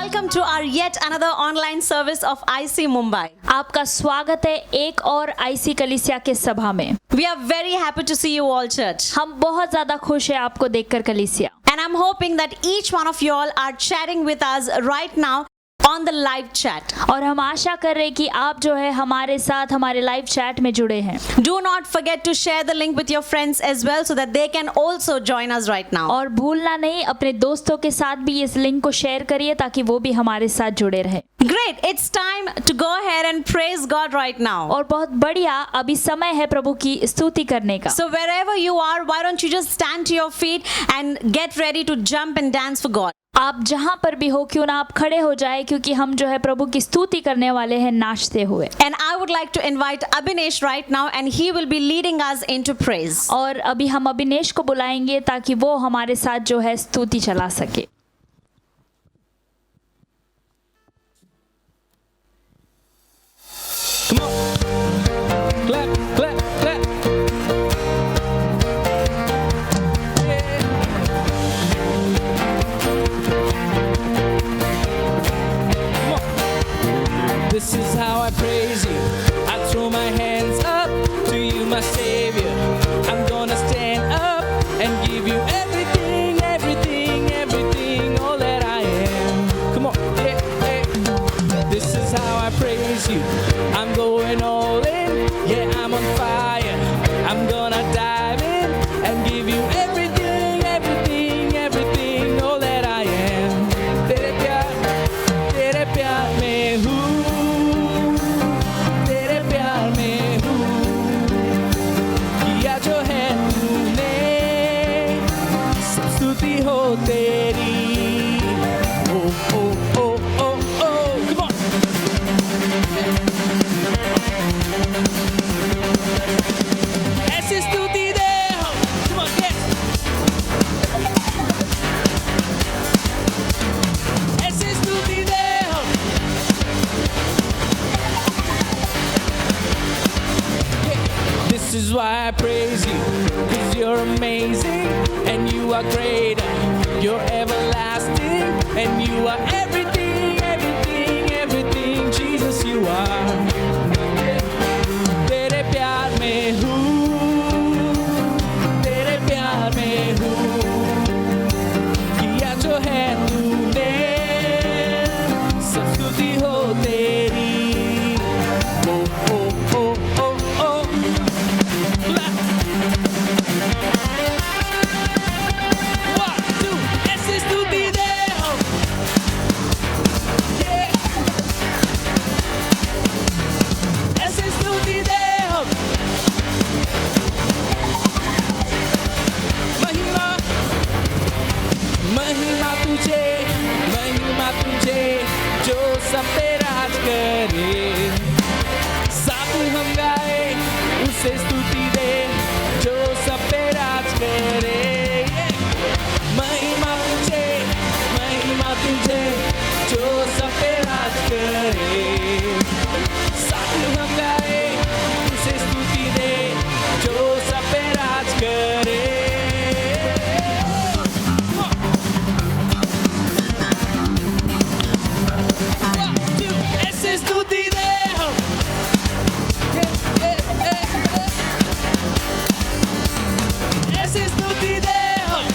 welcome to our yet another online service of IC Mumbai. आपका स्वागत है एक और आईसी कलीसिया के सभा में। We are very happy to see you all, church. हम बहुत ज्यादा खुश हैं आपको देखकर कलीसिया। And I'm hoping that each one of you all are chatting with us right now on the live chat. और हम आशा कर रहे हैं कि आप जो है हमारे साथ हमारे लाइव चैट में जुड़े हैं। Do not forget to share the link with your friends as well so that they can also join us right now. और भूलना नहीं, अपने दोस्तों के साथ भी इस लिंक को शेयर करिए ताकि वो भी हमारे साथ जुड़े रहे। Great, it's time to go ahead and praise God right now. और बहुत बढ़िया, अभी समय है प्रभु की स्तुति करने का। So wherever you are, why don't you just stand to your feet and get ready to jump and dance for God. आप जहां पर भी हो क्यों ना आप खड़े हो जाए, क्योंकि हम जो है प्रभु की स्तुति करने वाले हैं नाचते हुए। And I would like to invite Abhinesh right now and he will be leading us into praise. और अभी हम अभिनेश को बुलाएंगे ताकि वो हमारे साथ जो है स्तुति चला सके। Come on. Clap, clap, clap. Yeah. Come on. This is how I praise you. I throw my hands up to you, my Savior. I'm gonna stand up and give you everything, everything, everything, all that I am. Come on. Yeah, yeah. This is how I praise you. I'm going all in, yeah, I'm on fire. I'm gonna dive in and give you everything, everything, everything, all that I am. Tere प्यार में हूँ, तेरे प्यार में हूँ, किया जो है तूने, सब स्तुति हो तेरी। Oh, oh, oh, oh, oh, come on. ऐसी स्तुति दे हम, come on, yes. ऐसी स्तुति दे हम, yeah. This is why I praise you, 'cause you're amazing and you are great. You're everlasting and you are everything, everything, everything. Jesus, you are. तेरे प्यार में हूँ, तेरे प्यार में हूँ, किया जो है तूने, सब स्तुति हो तेरी। Oh, oh, oh, oh, oh. Clap. One, two, ऐसी स्तुति दे हम, yeah. ऐसी स्तुति दे हम, महिमा महिमा तुझे जो सब पे राज करे। साथ हम गाए उसे स्तुति दे जो सब पे राज करे। महिमा तुझे जो सब पे राज करे। साथ हम गाए उसे स्तुति दे जो सब पे राज करे। ऐसे स्तुति दे हम, ऐसे स्तुति दे हम,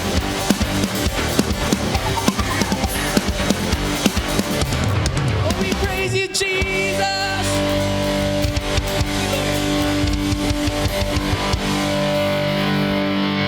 oh we praise you Jesus.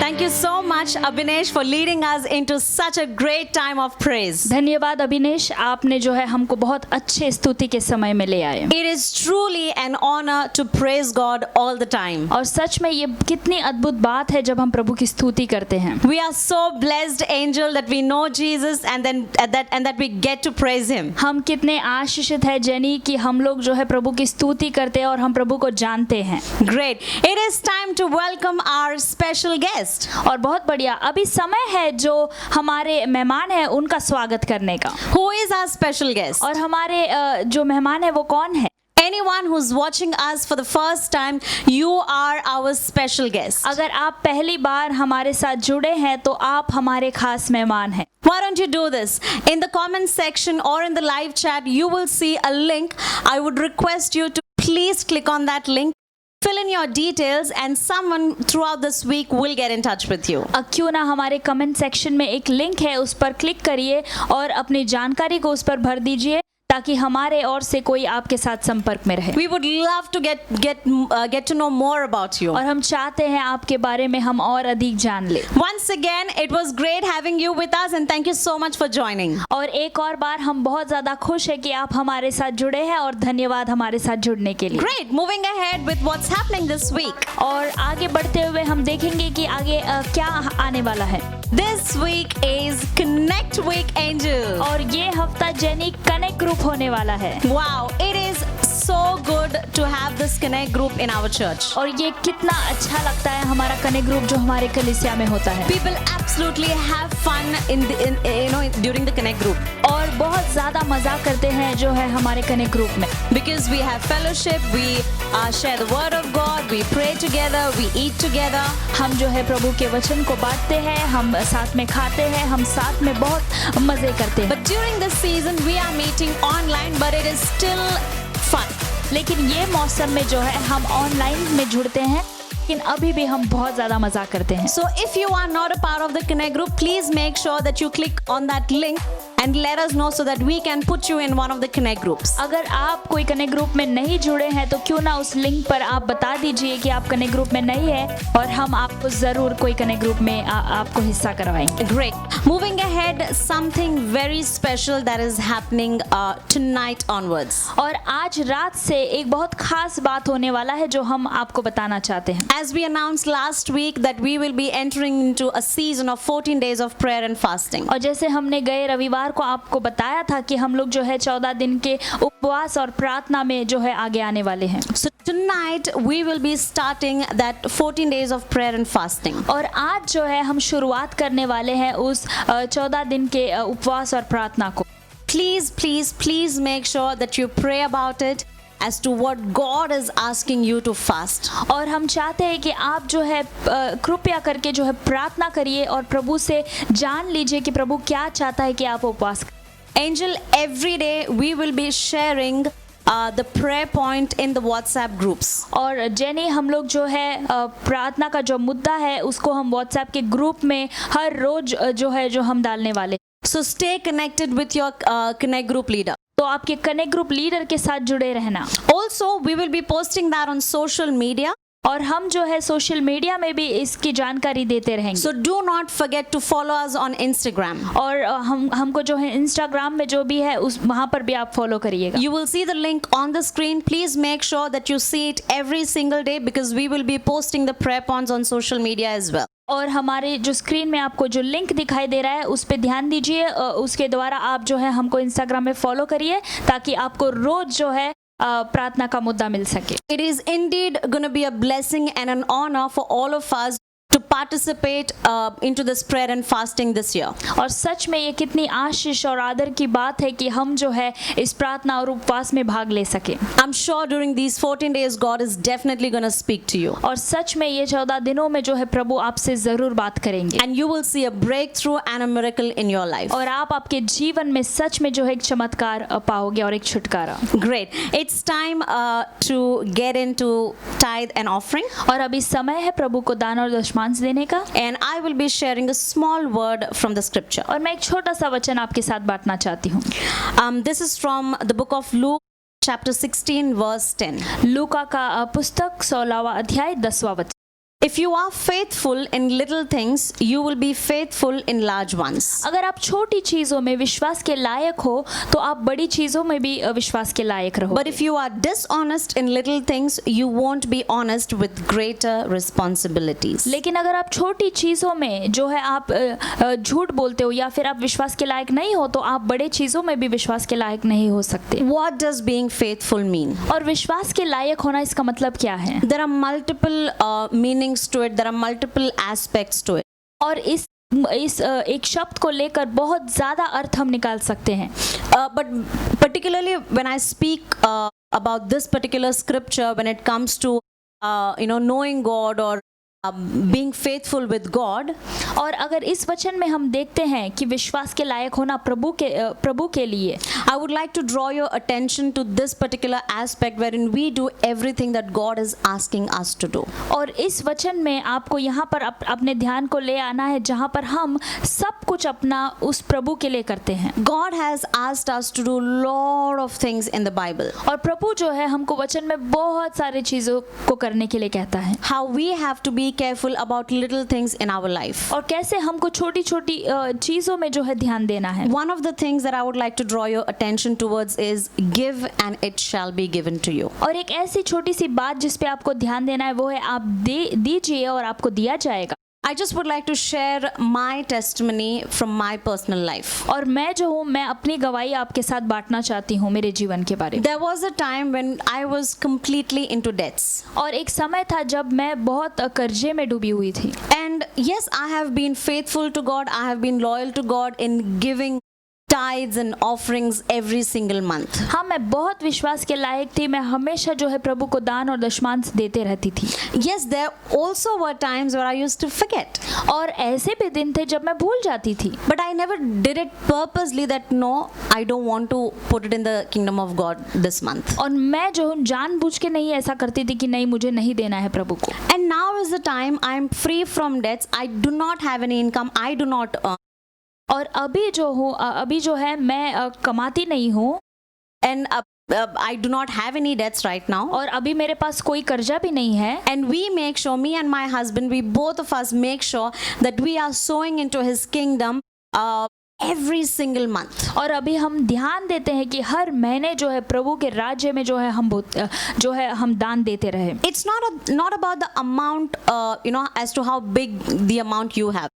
Thank you so much Abhinesh for leading us into such a great time of praise. धन्यवाद अभिनेश, आपने जो है हमको बहुत अच्छे स्तुति के समय में ले आए। It is truly an honor to praise God all the time. और सच में ये कितनी अद्भुत बात है जब हम प्रभु की स्तुति करते हैं। We are so blessed, Angel, that we know Jesus and that we get to praise him. हम कितने आशीषित है जेनी कि हम लोग जो है प्रभु की स्तुति करते हैं और हम प्रभु को जानते हैं। Great. It is time to welcome our special guest. और बहुत बढ़िया, अभी समय है जो हमारे मेहमान हैं उनका स्वागत करने का। Who is our special guest? और हमारे जो मेहमान है वो कौन है? anyone who's watching us for the first time, you are our special guest. अगर आप पहली बार हमारे साथ जुड़े हैं तो आप हमारे खास मेहमान हैं. Why don't you do this? In the comment section or in the live chat, you will see a link. I would request you to please click on that link. Fill in your details and someone throughout this week will get in touch with you. क्यों ना हमारे comment section में एक link है, उस पर click करिए और अपनी जानकारी को उस पर भर दीजिए ताकि हमारे ओर से कोई आपके साथ संपर्क में रहे. We would love to get to know more about you. और हम चाहते हैं आपके बारे में हम और अधिक जान ले. Once again, it was great having you with us and thank you so much for joining. और एक और बार हम बहुत ज़्यादा खुश हैं कि आप हमारे साथ जुड़े हैं और धन्यवाद हमारे साथ जुड़ने के लिए. Great. Moving ahead with what's happening this week. और आगे बढ़ते हुए हम देखेंगे कि आगे क्या आने वाला है. This week is Connect Week Angel. और ये हफ्ता जेनी कनेक्ट ग्रुप होने वाला है. Wow, it is so good to have this Connect group in our church. और ये कितना अच्छा लगता है हमारा कनेक्ट ग्रुप जो हमारे कलीसिया में होता है. People absolutely have fun during the Connect group. और बहुत ज़्यादा मजा करते हैं जो है हमारे कनेक्ट ग्रुप में. Because we have fellowship, we share the word of God, we pray together, we eat together. हम जो है प्रभु के वचन को बांटते हैं, हम साथ में खाते हैं, हम साथ में बहुत मजे करते हैं. But during this season we are meeting online, but it is still fun. लेकिन ये मौसम में जो है हम ऑनलाइन में जुड़ते हैं, लेकिन अभी भी हम बहुत ज़्यादा मजा करते हैं. So if you are not a part of the Connect group, please make sure that you click on that link and let us know so that we can put you in one of the Connect groups. अगर आप कोई connect group में नहीं जुड़े हैं तो क्यों ना उस लिंक पर आप बता दीजिए कि आप कनेक्ट ग्रुप में नहीं है और हम आपको ज़रूर कोई कनेक्ट ग्रुप में आपको हिस्सा करवाएंगे. Great. Moving ahead, something very special that is happening tonight onwards. और आज रात से एक बहुत खास बात होने वाला है जो हम आपको बताना चाहते हैं. As we announced last week that we will be entering into a season of 14 days of prayer and fasting. और जैसे हमने गए रविवार को आपको बताया था कि हम लोग जो है 14 दिन के उपवास और प्रार्थना में जो है आगे आने वाले हैं. So tonight we will be starting that 14 days of prayer and fasting. और आज जो है हम शुरुआत करने वाले हैं उस 14 दिन के उपवास और प्रार्थना को. Please make sure that you pray about it as to what God is asking you to fast. और हम चाहते हैं कि आप जो है कृपया करके जो है प्रार्थना करिए और प्रभु से जान लीजिए कि प्रभु क्या चाहता है कि आप उपवास करें. Angel, every day we will be sharing the prayer point in the WhatsApp groups. और जेनी हम लोग जो है प्रार्थना का जो मुद्दा है उसको हम WhatsApp के ग्रुप में हर रोज जो हम डालने वाले. So stay connected with your Connect group leader. तो आपके कनेक्ट ग्रुप लीडर के साथ जुड़े रहना. Also, we will be posting that on social media. और हम जो है सोशल मीडिया में भी इसकी जानकारी देते रहेंगे. So do not forget to follow us on Instagram. और हमको जो है इंस्टाग्राम में जो भी है उस वहाँ पर भी आप फॉलो करिएगा. You will see the link on the screen. Please make sure that you see it every single day because we will be posting the prayer points on social media as well. और हमारे जो screen में आपको जो link दिखाई दे रहा है उस पर ध्यान दीजिए. उसके द्वारा आप जो है हमको इंस्टाग्राम में फॉलो करिए ताकि आपको रोज जो है प्रार्थना का मुद्दा मिल सके. It is indeed going to be a blessing and an honor for all of us to participate into this prayer and fasting this year. और सच में ये कितनी आशीष और आदर की बात है कि हम जो है इस प्रार्थना और उपवास में भाग ले सके. I'm sure during these 14 days God is definitely going to speak to you. और सच में ये 14 दिनों में जो है प्रभु आपसे जरूर बात करेंगे. And you will see a breakthrough and a miracle in your life. और आप आपके जीवन में सच में जो है एक चमत्कार पाओगे और एक छुटकारा. Great. It's time to get into tithe and offering. और अभी समय है प्रभु को दान और दशमांश देने का. And I will be sharing a small word from the scripture. और मैं एक छोटा सा वचन आपके साथ बांटना चाहती हूँ. This is from the book of Luke, chapter 16, verse 10. लूका का पुस्तक 16वां अध्याय 10वां वचन. If you are faithful in little things, you will be faithful in large ones. अगर आप छोटी चीजों में विश्वास के लायक हो तो आप बड़ी चीजों में भी विश्वास के लायक रहो. But if you are dishonest in little things, you won't be honest with greater responsibilities. लेकिन अगर आप छोटी चीजों में जो है आप झूठ बोलते हो या फिर आप विश्वास के लायक नहीं हो तो आप बड़े चीजों में भी विश्वास के लायक नहीं हो सकते. What does being faithful mean? और विश्वास के लायक होना इसका मतलब क्या है? There are multiple meanings to it. There are multiple aspects to it. और इस एक शब्द को लेकर बहुत ज़्यादा अर्थ हम निकाल सकते हैं. But particularly when I speak about this particular scripture when it comes to knowing God or being faithful with God, और अगर इस वचन में हम देखते हैं कि विश्वास के लायक होना प्रभु के लिए, I would like to draw your attention to this particular aspect wherein we do everything that God is asking us to do. और इस वचन में आपको यहाँ पर अपने ध्यान को ले आना है जहाँ पर हम सब कुछ अपना उस प्रभु के लिए करते हैं. God has asked us to do lot of things in the Bible. और प्रभु जो है हमको वचन में बहुत सारी चीजों को करने के लिए कहता है. How we have to be careful about little things in our life. और कैसे हमको छोटी छोटी चीजों में जो है ध्यान देना है. One of the things that I would like to draw your attention towards is give and it shall be given to you. और एक ऐसी छोटी सी बात जिस पे आपको ध्यान देना है वो है आप दीजिए और आपको दिया जाएगा. I just would like to share my testimony from my personal life. और मैं जो हूँ मैं अपनी गवाही आपके साथ बांटना चाहती हूँ मेरे जीवन के बारे में. There was a time when I was completely into debts. और एक समय था जब मैं बहुत कर्जे में डूबी हुई थी. And yes, I have been faithful to God. I have been loyal to God in giving tithes and offerings every single month. हाँ, मैं बहुत विश्वास के लायक थी. मैं हमेशा जो है प्रभु को दान और दशमांश देते रहती थी. Yes, there also were times where I used to forget. और ऐसे भी दिन थे जब मैं भूल जाती थी. But I never did it purposely that no, I don't want to put it in the kingdom of God this month. और मैं जो जानबूझ के नहीं ऐसा करती थी कि नहीं मुझे नहीं देना है प्रभु को. And now is the time I am free from debts. I do not have any income. I do not earn. और अभी जो है मैं कमाती नहीं हूँ. And I do not have any debts right now. और अभी मेरे पास कोई कर्जा भी नहीं है. And we make sure, me and my husband, we both of us make sure that we are sowing into his kingdom every single month. और अभी हम ध्यान देते हैं कि हर महीने जो है प्रभु के राज्य में जो है हम दान देते रहे. It's not about the amount, as to how big the amount you have.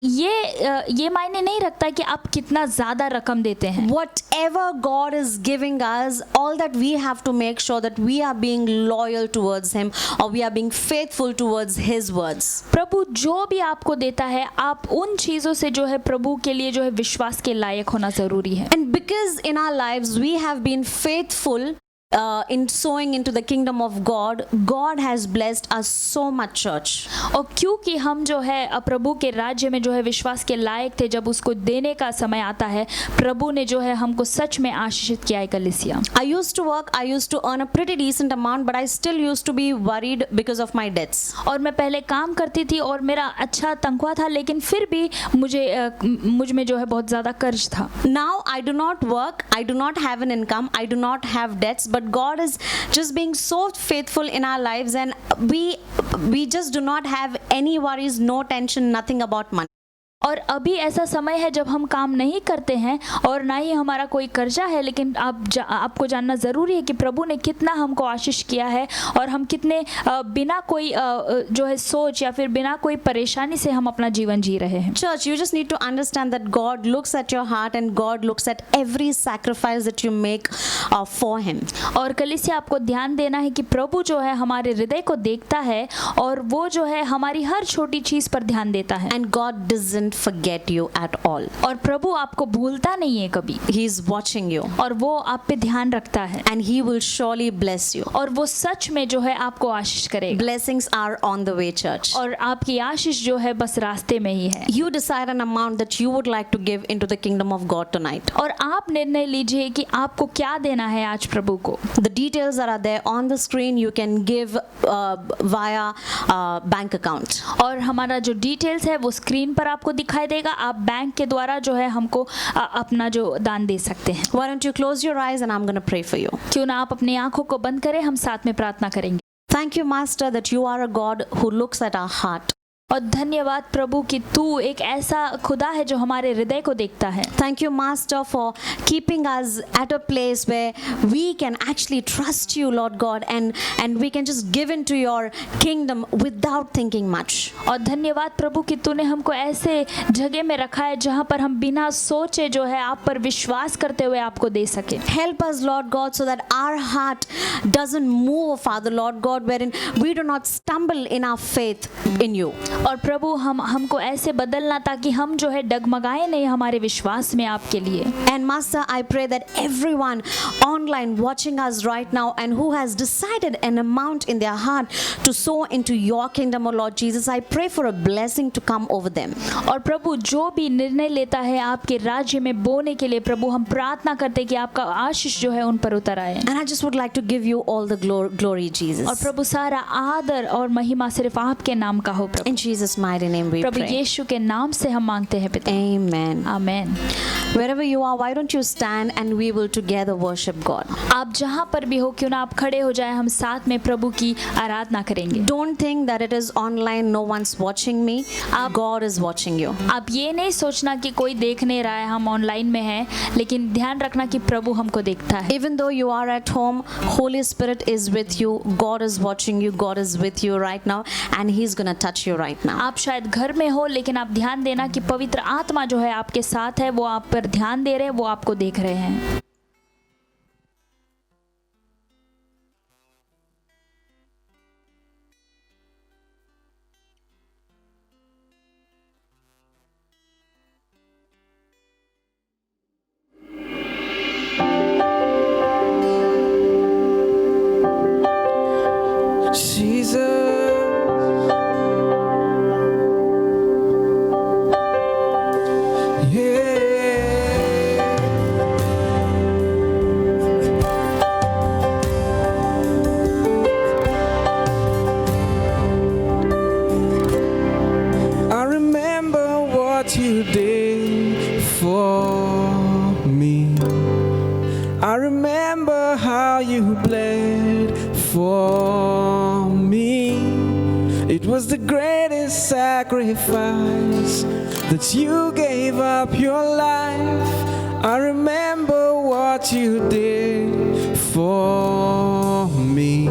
ये मायने नहीं रखता कि आप कितना ज्यादा रकम देते हैं. Whatever God is giving us, all that we have to make sure that we are being loyal towards him or we are being faithful towards his words. प्रभु जो भी आपको देता है आप उन चीजों से जो है प्रभु के लिए जो है विश्वास के लायक होना जरूरी है. And because in our lives we have been faithful in sowing into the kingdom of God, God has blessed us so much, church. और क्योंकि हम जो है प्रभु के राज्य में जो है विश्वास के लायक थे, जब उसको देने का समय आता है प्रभु ने जो है हमको सच में आशीषित किया है. कलीसिया, I used to work, I used to earn a pretty decent amount, but I still used to be worried because of my debts. और मैं पहले काम करती थी और मेरा अच्छा तनख्वाह था, लेकिन फिर भी मुझ में जो है बहुत ज्यादा कर्ज था. Now I do not work, I do not have an income, I do not have debts, but God is just being so faithful in our lives, and we just do not have any worries, no tension, nothing about money. और अभी ऐसा समय है जब हम काम नहीं करते हैं और ना ही हमारा कोई कर्जा है, लेकिन आपको जानना ज़रूरी है कि प्रभु ने कितना हमको आशीष किया है और हम कितने बिना कोई जो है सोच या फिर बिना कोई परेशानी से हम अपना जीवन जी रहे हैं. Church, you just need to understand that God looks at your heart and God looks at every sacrifice that you make for him. और कलीसिया, आपको ध्यान देना है कि प्रभु जो है हमारे हृदय को देखता है और वो जो है हमारी हर छोटी चीज़ पर ध्यान देता है. And God doesn't forget you at all. और प्रभु आपको भूलता नहीं है कभी. He is watching you. और वो आप पे ध्यान रखता है. And he will surely bless you. और वो सच में जो है आपको आशीष करेगा. Blessings are on the way, church. और आपकी आशीष जो है बस रास्ते में ही है. You decide an amount that you would like to give into the kingdom of God tonight. और आप निर्णय लीजिए कि आपको क्या देना है आज प्रभु को. The details are there on the screen. You can give via bank account. और हमारा जो डिटेल्स है वो स्क्रीन पर आपको दिखाई देगा. आप बैंक के द्वारा जो है हमको अपना जो दान दे सकते हैं. Why don't you close your eyes and I'm going to pray for you. क्यों ना आप अपनी आंखों को बंद करें, हम साथ में प्रार्थना करेंगे. Thank you, Master, that you are a God who looks at our heart. और धन्यवाद प्रभु कि तू एक ऐसा खुदा है जो हमारे हृदय को देखता है. Thank you, Master, for keeping us at a place where we can actually trust you, Lord God, and we can just give into your kingdom without thinking much. और धन्यवाद प्रभु कि तूने हमको ऐसे जगह में रखा है जहाँ पर हम बिना सोचे जो है आप पर विश्वास करते हुए आपको दे सके. Help us, Lord God, so that our heart doesn't move, Father, Lord God, wherein we do not stumble in our faith in you. और प्रभु हमको ऐसे बदलना ताकि हम जो है डगमगाए नहीं हमारे विश्वास में आपके लिए। And Master, I pray that everyone online watching us right now and who has decided an amount in their heart to sow into your kingdom, O Lord Jesus, I pray for a blessing to come over them. और प्रभु जो भी निर्णय लेता है आपके राज्य में बोने के लिए, प्रभु हम प्रार्थना करते हैं कि आपका आशीष जो है उन पर उतर आए। And I just would like to give you all the glory, Jesus. और प्रभु सारा आदर और महिमा सिर्फ आपके नाम का हो प्रभु। In Jesus' mighty name we Prabhu pray. यीशु के नाम से हम मांगते हैं पिता। Amen. Amen. Wherever you are, why don't you stand and we will together worship God. आप जहाँ पर भी हो क्यों ना आप खड़े हो जाए, हम साथ में प्रभु की आराधना करेंगे। Don't think that it is online, no one's watching me. God is watching you. आप ये नहीं सोचना कि कोई देख नहीं रहा है, हम ऑनलाइन में हैं, लेकिन ध्यान रखना कि प्रभु हमको देखता है। Even though you are at home, Holy Spirit is with you. God is watching you. God is with you right now and He's gonna touch you right now. आप शायद घर में हो, लेकिन आप ध्यान देना कि पवित्र आत्मा जो है आपके साथ है, वो आप पर ध्यान दे रहे हैं, वो आपको देख रहे हैं। You did for me. I remember how you bled for me. It was the greatest sacrifice that you gave up your life. I remember what you did for me.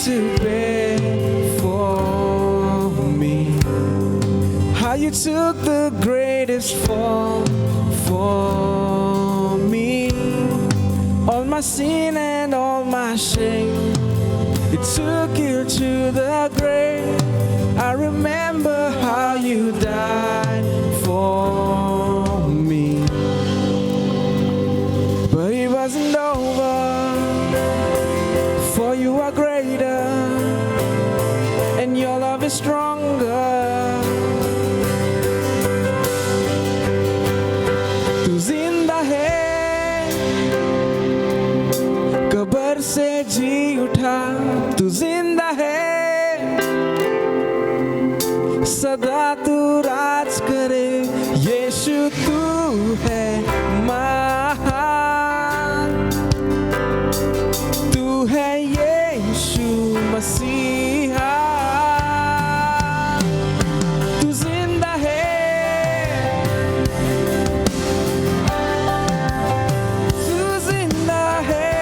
To bear for me, how you took the greatest fall for me, all my sin and all my shame, it took you to the grave. I remember how you died for me, but it wasn't over, for you are greater and your love is stronger. तू जिंदा है, कब्र से जी उठा, तू जिंदा है, सदा तू राज करे, यीशु तू है महान, तू है यीशु मसीहा, तू जिंदा है, तू जिंदा है।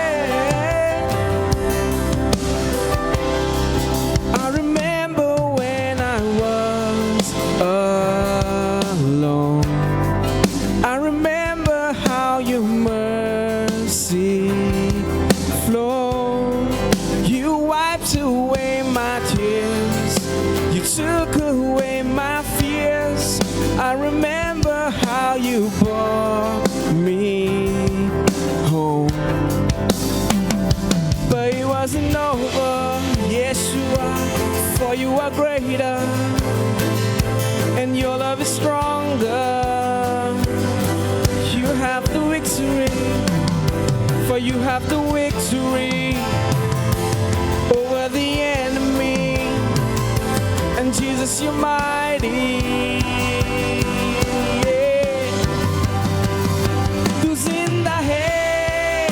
I remember when I was alone, I remember how your mercy flowed. You wiped away my tears, you took away my fears. I remember how you brought me home, but it wasn't over, Yeshua, for you are greater and your love is stronger. You have the victory, for you have the victory over the enemy, and Jesus, you're mighty. Yeah. तू जिंदा है,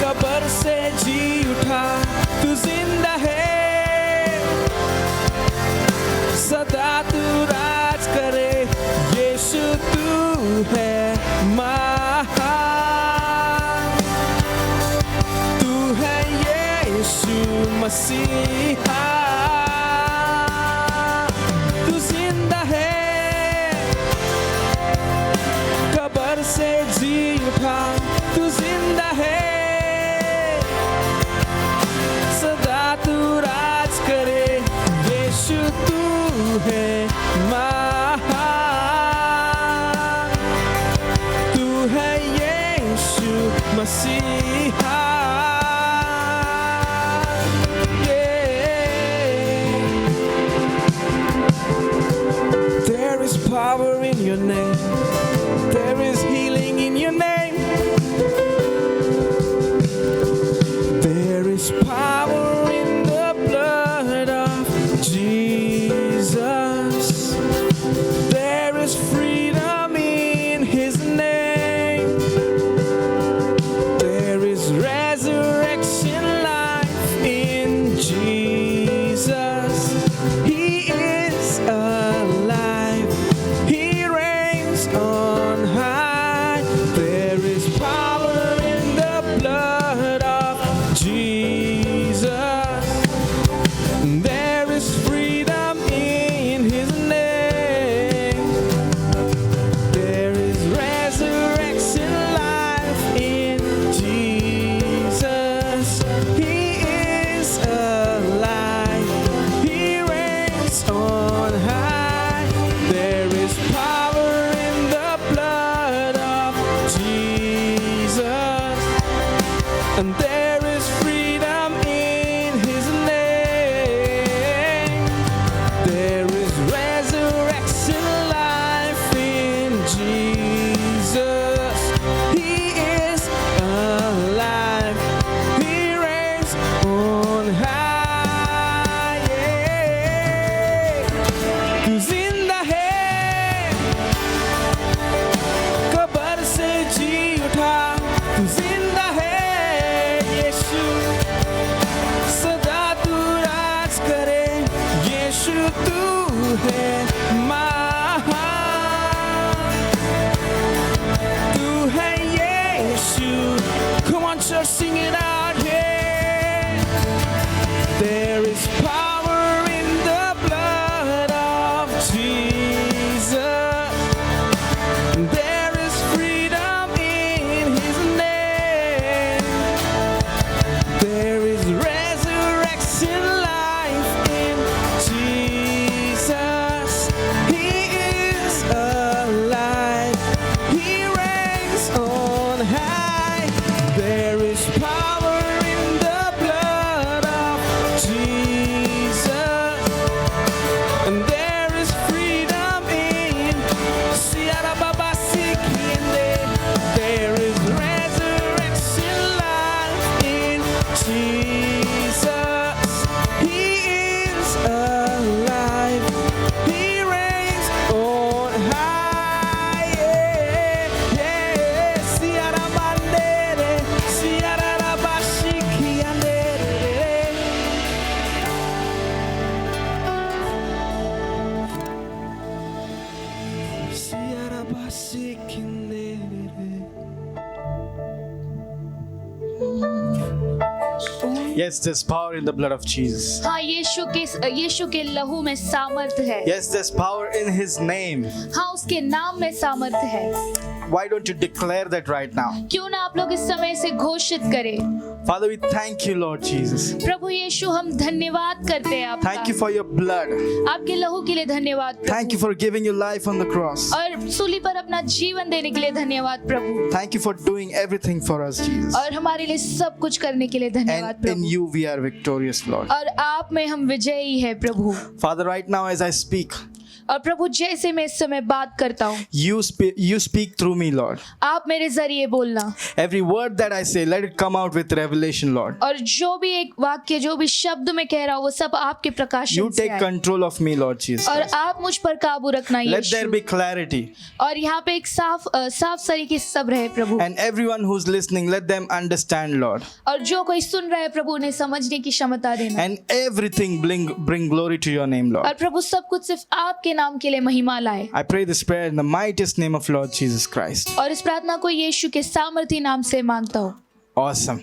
कब्र से जी उठा, तू जिंदा है, सदा तू राज करे, यीशु तू है महान, तू है यीशु मसीहा, उठा, तू जिंदा है, सदा तू राज करे, यीशु तू है महान, तू है यीशु मसीहा। There is power in your name. There is healing in your name. There is power in the blood of Jesus. There is freedom in his name. There is resurrection life in Jesus. He is alive. He reigns on high. There is power in the blood of Jesus. There is freedom in his name. There is resurrection life in Jesus. He is alive. He reigns on high. There is power in the blood of Jesus. And there is freedom in his name. There is resurrection life in Jesus. He is alive. He reigns on high. तू जिंदा है, कब्र से जी उठा, तू जिंदा है यीशु, सदा तू राज करे, यीशु तू है महान, तू है यीशु। Come on church, sing it out here. There is power in the blood of Jesus. There is freedom in his name. There is resurrection life in Jesus. He is alive. He reigns on high. There is power in the blood of Jesus. And there is freedom in Sierra Baba Sikinde. There is resurrection life in Jesus. He is alive. He reigns on high. Yeah. Sierra Bandere, Sierra Baba Sikinde. Sierra Baba Sikinde. Yes, there's power in the blood of Jesus. हाँ, यीशु के लहू में सामर्थ्य है। Yes, there's power in his name. हाँ, उसके नाम में सामर्थ्य है। Why don't you declare that right now? क्यों ना आप लोग इस समय से घोषित करें। Father, we thank you, Lord Jesus. प्रभु यीशु, हम धन्यवाद करते हैं आपका। Thank you for your blood. आपके लहू के लिए धन्यवाद प्रभु। Thanक you for giving your life on the cross. और सूली पर अपना जीवन देने के लिए धन्यवाद प्रभु। Thank you for doing everything for us, Jesus. और हमारे लिए सब कुछ करने के लिए धन्यवाद And in Prabhu. you we are victorious, Lord. और आप में हम विजयी है प्रभु। Father, right now as I speak, और प्रभु जैसे मैं इस समय बात करता हूँ, you speak through me, Lord. आप मेरे जरिए बोलना। Every word that I say, let it come out with revelation, Lord. और जो भी एक वाक्य, जो भी शब्द मैं कह रहा हूँ, वो सब आपके प्रकाशन You से take आए। control of me, Lord Jesus. और आप मुझ पर काबू रखना Let there Yeshu. be clarity. और यहाँ पे एक साफ तरीके से सब रहे प्रभु। And everyone who's listening, let them understand, Lord. और जो कोई सुन रहा है प्रभु, उन्हें समझने की क्षमता देना। And everything bring glory to your name, Lord. और प्रभु सब कुछ सिर्फ आपके नाम के लिए महिमा लाए। I pray this prayer in the mightiest name of Lord Jesus Christ. और इस प्रार्थना को यीशु के सामर्थी नाम से मांगता हूँ। Awesome.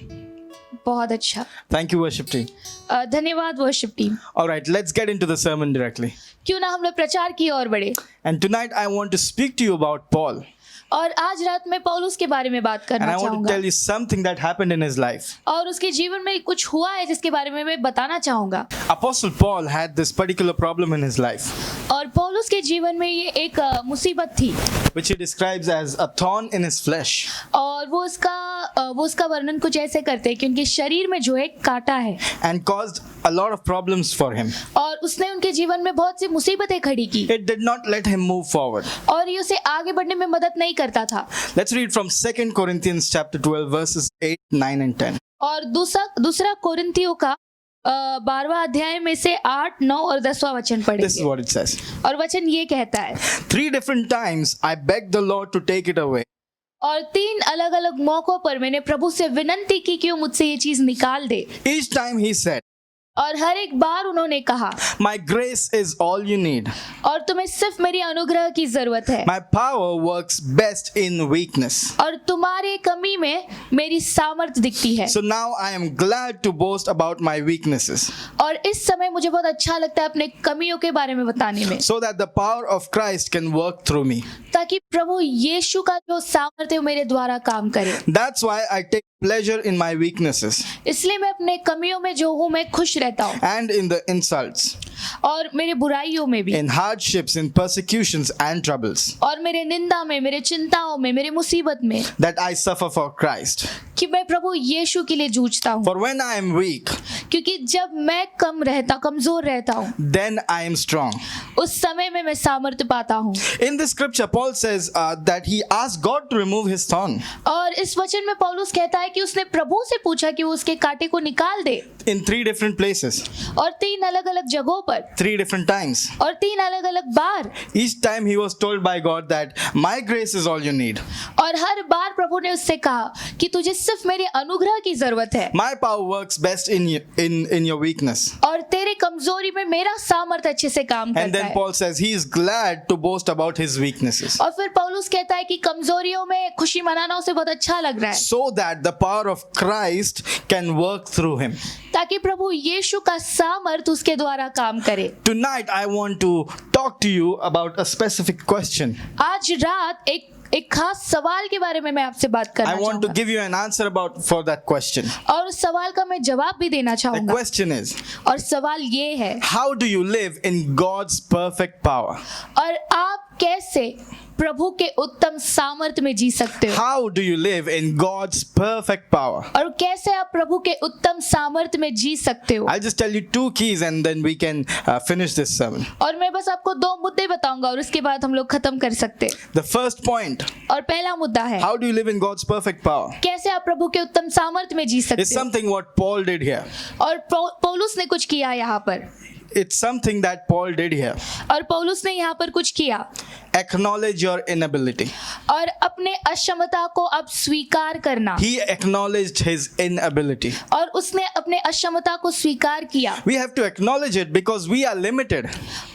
बहुत अच्छा। Thank you, worship team. धन्यवाद worship team. All right, let's get into the sermon directly. क्यों ना हम लोग प्रचार की ओर बढ़े। And tonight I want to speak to you about Paul. और आज रात मैं पौलुस के बारे में बात And करना I want to चाहूंगा tell you something that happened in his life. और उसके जीवन में कुछ हुआ है जिसके बारे में मैं बताना चाहूंगा। Apostle Paul had this particular problem in his life, और पौलुस के जीवन में ये एक मुसीबत थी which he describes as a thorn in his flesh. और वो उसका वर्णन कुछ ऐसे करते हैं कि उनके शरीर में जो एक कांटा है And caused a lot of problems for him. और उसने उनके जीवन में बहुत सी मुसीबतें खड़ी की It did not let him move forward. और ये उसे आगे बढ़ने में मदद नहीं करता था। Let's read from 2 Corinthians chapter 12 verses 8, 9 and 10. और दूसरा कोरिन्थियों का 12वां अध्याय में से 8, 9 और 10वां वचन This is पढ़ेंगे। what it says. और वचन ये कहता है, 3 different times I begged the Lord to take it away. और 3 अलग अलग मौकों पर मैंने प्रभु से विनती की कि वो मुझसे ये चीज निकाल दे। Each time he said, और हर एक बार उन्होंने कहा, My grace is all you need. और तुम्हें सिर्फ मेरी अनुग्रह की जरूरत है My power works best in weakness. और तुम्हारे कमी में मेरी सामर्थ दिखती है। So now I am glad to boast about my weaknesses, और इस समय मुझे बहुत अच्छा लगता है अपने कमियों के बारे में बताने में, so that the power of Christ can work through me. ताकि प्रभु यीशु का जो सामर्थ्य है वो मेरे द्वारा काम करे। That's why I take pleasure in my weaknesses इसलिए मैं अपने कमियों में जो हूँ मैं खुश रहता हूँ and in the insults, और मेरे बुराइयों में भी, in hardships, in persecutions and troubles और मेरे निंदा में, मेरे चिंताओं में, मेरे मुसीबत में, that I suffer for Christ. कि मैं प्रभु यीशु के लिए जूझता हूँ। For when I am weak, क्योंकि जब मैं कमजोर रहता हूँ then I am strong. उस समय में मैं सामर्थ्य पाता हूँ। In this scripture, Paul says that he asked God to remove his thorn और इस वचन में पौलुस कहता है कि उसने प्रभु से पूछा कि वो उसके कांटे को निकाल दे, in 3 different places, और 3 अलग अलग जगहों पर 3 different times. और 3 अलग अलग बार, Each time he was told by God that my grace is all you need. और हर बार प्रभु ने उससे कहा कि तुझे सिर्फ मेरे अनुग्रह की जरूरत है My power works best in your weakness. और तेरे कमजोरी में मेरा सामर्थ्य अच्छे से काम And करता then है। Paul says he is glad to boast about his weaknesses, और फिर पौलुस कहता है कि कमजोरियों में खुशी मनाना उसे बहुत अच्छा लग रहा है, so that the power of Christ can work through him. ताकि प्रभु यीशु का सामर्थ उसके द्वारा काम करे। Tonight I want to talk to you about a specific question. आज रात एक खास सवाल के बारे में मैं आपसे बात करना I want to चाहूंगा give you an answer for that question. और उस सवाल का मैं जवाब भी देना The चाहूंगा। question is, और सवाल ये है, how do you live in God's perfect power? और आप कैसे प्रभु के उत्तम सामर्थ्य में जी सकते हो, How do you live in God's perfect power? और कैसे आप प्रभु के उत्तम सामर्थ्य में जी सकते हो। I'll just tell you 2 keys and then we can finish this sermon. और मैं बस आपको 2 मुद्दे बताऊंगा और उसके बाद हम लोग खत्म कर सकते हैं। The first point, और पहला मुद्दा है, how do you live in God's perfect power? कैसे आप प्रभु के उत्तम सामर्थ्य में जी It's सकते हो। something what Paul did here. और पौलुस ने कुछ किया यहाँ पर, It's something that Paul did here. और पौलुस ने यहाँ पर कुछ किया, Acknowledge your inability. और अपने अक्षमता को अब स्वीकार करना, He acknowledged his inability. और उसने अपने अक्षमता को स्वीकार किया। We have to acknowledge it because we are limited.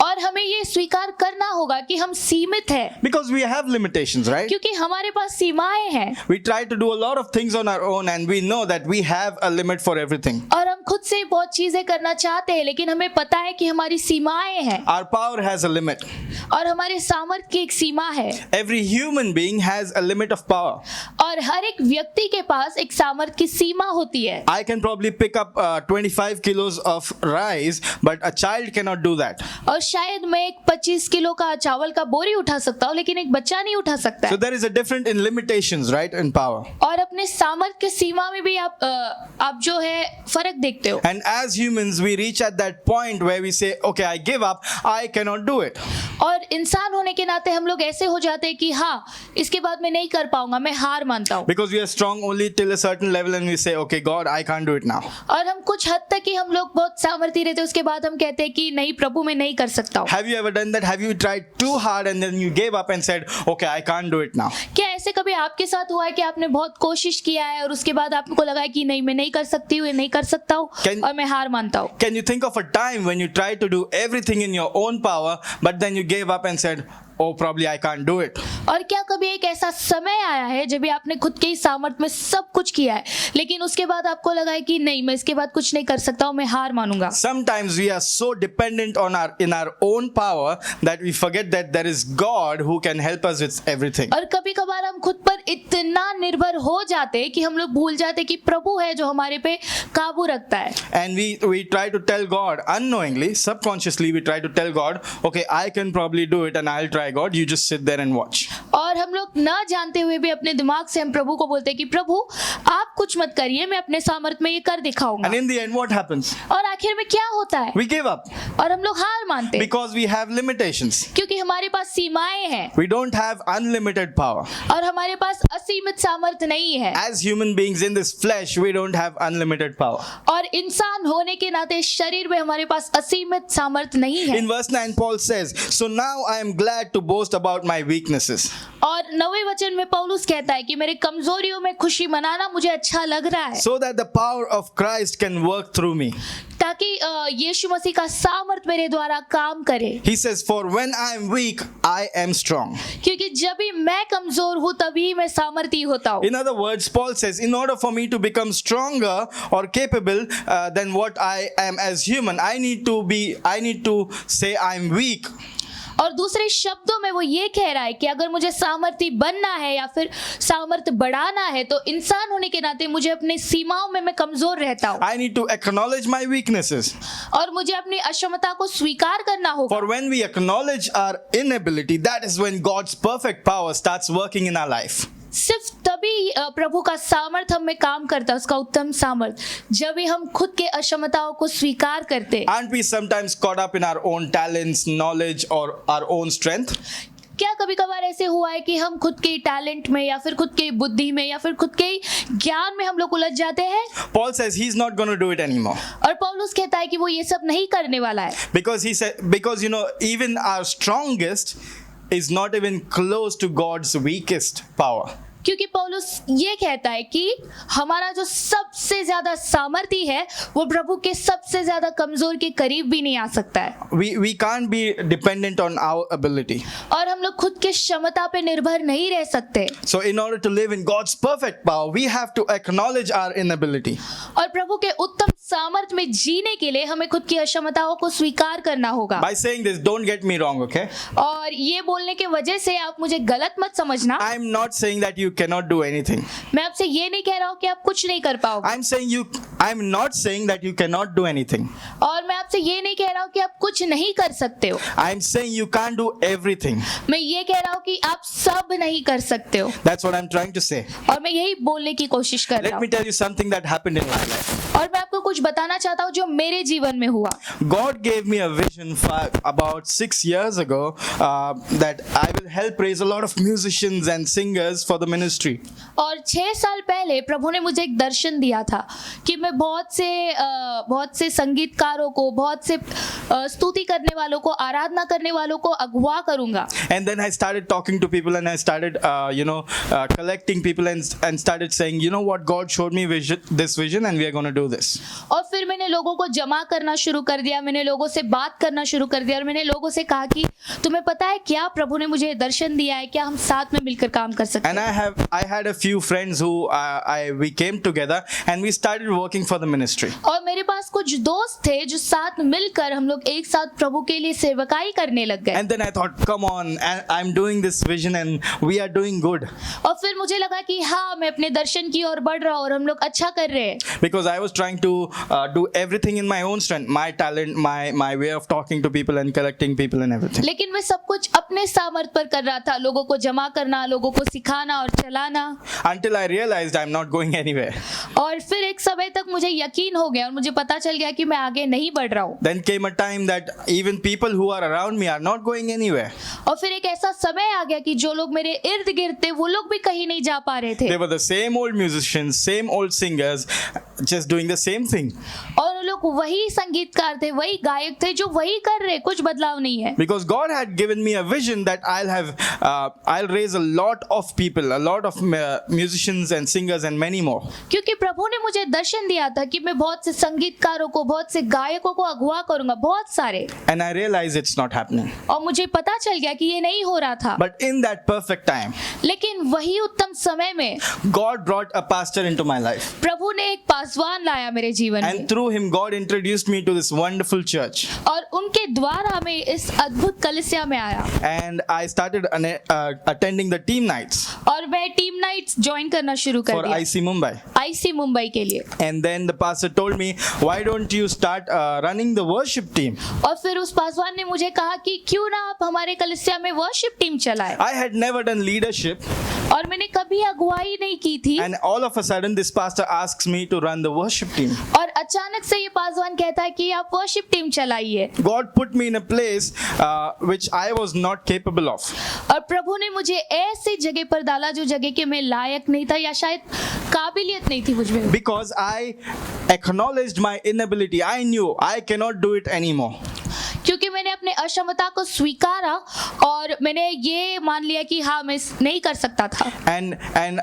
और हमें ये स्वीकार करना होगा कि हम सीमित हैं, Because we have limitations, right? क्योंकि हमारे पास सीमाएं हैं, We try to do a lot of things on our own and we know that we have a limit for everything. और हम खुद से बहुत चीजें करना चाहते हैं, लेकिन हमें पता है कि हमारी सीमाएं हैं, Our power has a limit. और हमारे सामर्थ्य की एक सीमा है। Every human being has a limit of power. और हर एक व्यक्ति के पास एक सामर्थ्य की सीमा होती है। I can probably pick up 25 kilos of rice, but a child cannot do that. और शायद मैं एक 25 किलो का चावल का बोरी उठा सकता हूँ, लेकिन एक बच्चा नहीं उठा सकता So है। there is a difference in limitations, right, in power. और अपने सामर्थ्य की सीमा में भी आप जो है फर्क देखते हो। And as humans, we reach at that point where we say, okay, I give up, I cannot do it. और इंसान होने के नाते हम लोग ऐसे हो जाते हैं कि हाँ, इसके बाद मैं नहीं कर पाऊंगा, मैं हार मानता हूँ। Because we are strong only till a certain level and we say, okay, God, I can't do it now. और हम कुछ हद तक ही हम लोग बहुत सामर्थ्य रहते हैं, उसके बाद हम कहते हैं कि नहीं प्रभु, मैं नहीं कर सकता हूँ। Have you ever done that? Have you tried too hard and then you gave up and said, okay, I can't do it now? क्या ऐसे कभी आपके साथ हुआ है कि आपने बहुत कोशिश किया है और उसके बाद आपको लगा है कि नहीं, मैं नहीं कर सकती हूँ, नहीं कर सकता हूँ, और मैं हार मानता हूँ? Can you think of a time when you tried to do everything in your own power, but then you gave up and said, oh, probably I can't do it. और क्या कभी एक ऐसा समय आया है जब भी आपने खुद के ही सामर्थ्य में सब कुछ किया है, लेकिन उसके बाद आपको लगा है कि नहीं, मैं इसके बाद कुछ नहीं कर सकता हूँ, मैं हार मानूंगा? Sometimes we are so dependent on our own power that we forget that there is God who can help us with everything. और कभी कभार हम खुद पर इतना निर्भर हो जाते हैं कि हम लोग भूल जाते हैं कि प्रभु है जो हमारे पे काबू रखता है. And we try to tell God unknowingly, subconsciously we try to tell God, okay, I can probably do it and I'll try, God, you just sit there and watch. और हम लोग ना जानते हुए भी अपने दिमाग से हम प्रभु को बोलते हैं कि प्रभु आप कुछ मत करिए, मैं अपने सामर्थ्य में ये कर दिखाऊंगा. And in the end what happens? और आखिर में क्या होता है? We give up और हम लोग हार मानते हैं because we have limitations. क्योंकि हमारे पास सीमाएं हैं We don't have unlimited power. और हमारे पास असीमित सामर्थ्य नहीं है. As human beings in this flesh, we don't have unlimited power. और इंसान होने के नाते शरीर में हमारे पास असीमित सामर्थ्य नहीं है. In verse 9, Paul says, so now I am glad to boast about my weaknesses. और 9वें वचन में पौलुस कहता है कि मेरे कमजोरियों में खुशी मनाना मुझे अच्छा लग रहा है, So that the power of Christ can work through me. ताकि यीशु मसीह का सामर्थ मेरे द्वारा काम करे. He says, for when I am weak, I am strong. क्योंकि जब भी मैं कमजोर हूँ तभी मैं सामर्थी होता हूँ. In other words, Paul says, in order for me to become stronger or capable than what I am as human, I need to say I'm weak. और दूसरे शब्दों में वो ये कह रहा है कि अगर मुझे सामर्थी बनना है या फिर सामर्थ्य बढ़ाना है तो इंसान होने के नाते मुझे अपनी सीमाओं में मैं कमजोर रहता हूँ. I need to acknowledge my weaknesses. और मुझे अपनी अक्षमता को स्वीकार करना होगा. For when we acknowledge our inability, that is when God's perfect power starts working in our life. सिर्फ तभी प्रभु का सामर्थ्य हम में काम करता है, उसका उत्तम सामर्थ्य, जब भी हम खुद के अक्षमताओं को स्वीकार करते हैं. Aren't we sometimes caught up in our own talents, knowledge, or our own strength? क्या कभी कभार ऐसे हुआ है कि हम खुद के टैलेंट में या फिर खुद की बुद्धि में या फिर खुद के ज्ञान में हम लोग उलझ जाते हैं? Paul says he's not going to do it anymore. और पौलुस कहता है कि वो ये सब नहीं करने वाला है. Because even our strongest is not even close to God's weakest power. क्योंकि पौलुस ये कहता है कि हमारा जो सबसे ज्यादा सामर्थ्य है वो प्रभु के सबसे ज्यादा कमजोर के करीब भी नहीं आ सकता है. We can't be dependent on our ability. और हम लोग खुद के क्षमता पे निर्भर नहीं रह सकते. So in order to live in God's perfect power, we have to acknowledge our inability. और प्रभु के उत्तम सामर्थ्य में जीने के लिए हमें खुद की अक्षमताओं को स्वीकार करना होगा. By saying this, don't get me wrong, okay? और ये बोलने के वजह से आप मुझे गलत मत समझना. I'm not saying that you cannot do anything. मैं आपसे ये नहीं कह रहा हूँ कि आप कुछ नहीं कर पाओगे. I'm not saying that you cannot do anything. और मैं आपसे ये नहीं कह रहा हूँ कि आप कुछ नहीं कर सकते हो. I'm saying you can't do everything. मैं ये कह रहा हूँ कि आप सब नहीं कर सकते हो. That's what I'm trying to say. और मैं यही बोलने की कोशिश कर रहा Let me हूँ. tell you something that happened in my life. और मैं आपको कुछ बताना चाहता हूँ जो मेरे जीवन में हुआ. God gave me a vision about 6 years ago that I will help raise a lot of musicians and singers for the ministry. और 6 साल पहले प्रभु ने मुझे एक दर्शन दिया था कि मैं बहुत से संगीतकारों को, बहुत से स्तुति करने वालों को, आराधना करने वालों को अगवा करूंगा. And then I started talking to people and I started collecting people and started saying, you know what, God showed me this vision and we are going to do this. और फिर मैंने लोगों को जमा करना शुरू कर दिया, मैंने लोगों से बात करना शुरू कर दिया और मैंने लोगों से कहा कि तुम्हें पता है क्या, प्रभु ने मुझे दर्शन दिया है, क्या हम साथ में मिलकर काम कर सकते हैं. And I had a few friends who we came together and we started working for the ministry. और मेरे पास कुछ दोस्त थे जो साथ मिलकर हम लोग एक साथ प्रभु के लिए सेवकाई करने लग गए. And then I thought, come on, I'm doing this vision and we are doing good. और फिर मुझे लगा कि हाँ, मैं अपने दर्शन की ओर बढ़ रहा हूँ और हम लोग अच्छा कर रहे हैं. Because I was trying to do everything in my own strength, my talent, my way of talking to people and collecting people and everything. लेकिन मैं सब कुछ अपने सामर्थ्य पर कर रहा था, लोगों को जमा करना, लोगों को सिखाना और चलाना. Until I realized I'm not going anywhere. और फिर एक समय तक मुझे यकीन हो गया और मुझे पता चल गया कि मैं आगे नहीं बढ़ रहा हूँ. Then came a time that even people who are around me are not going anywhere. और फिर एक ऐसा समय आ गया कि जो लोग मेरे इर्द गिर्द थे वो लोग भी कहीं नहीं जा पा रहे थे. They were the same old musicians, same old singers, just doing the same thing. और लोग लोग वही संगीतकार थे, वही गायक थे जो वही कर रहे, कुछ बदलाव नहीं है। Because God had given me a vision that I'll raise a lot of people, a lot of musicians and singers and many more. क्योंकि प्रभु ने मुझे दर्शन दिया था कि मैं बहुत से संगीतकारों को, बहुत से गायकों को अगवा करूंगा, बहुत सारे। And I realized it's not happening. और मुझे पता चल गया कि ये नहीं हो रहा था। But in that perfect time, लेकिन वही उत्तम समय में God brought a pastor into my life. प्रभु ने एक पासवान लाया मेरे जीवन में, And through him, God introduced me to this wonderful church. और उनके द्वारा मैं इस अद्भुत कलीसिया में आया। And I started attending the team nights और मैं टीम नाइट्स ज्वाइन करना शुरू कर for दिया IC Mumbai. आईसी मुंबई के लिए। And then the pastor told me, why don't you start running the worship team? और फिर उस पासवान ने मुझे कहा कि क्यों ना आप हमारे कलीसिया में वर्शिप टीम चलाएं। I had never done leadership, और मैंने कभी अगुवाई नहीं की थी, and all of a sudden this pastor asks me to run the worship team. और अचानक से ये पासवान कहता है कि आप वर्शिप टीम चलाइए। God put me in a place which I was not capable of. और प्रभु ने मुझे ऐसी जगह पर डाला जो जगह के मैं लायक नहीं था, या शायद काबिलियत नहीं थी मुझ में। Because I acknowledged my inability. I knew I cannot do it anymore. क्योंकि मैंने अपने अक्षमता को स्वीकारा और मैंने ये मान लिया कि हाँ मैं नहीं कर सकता था। And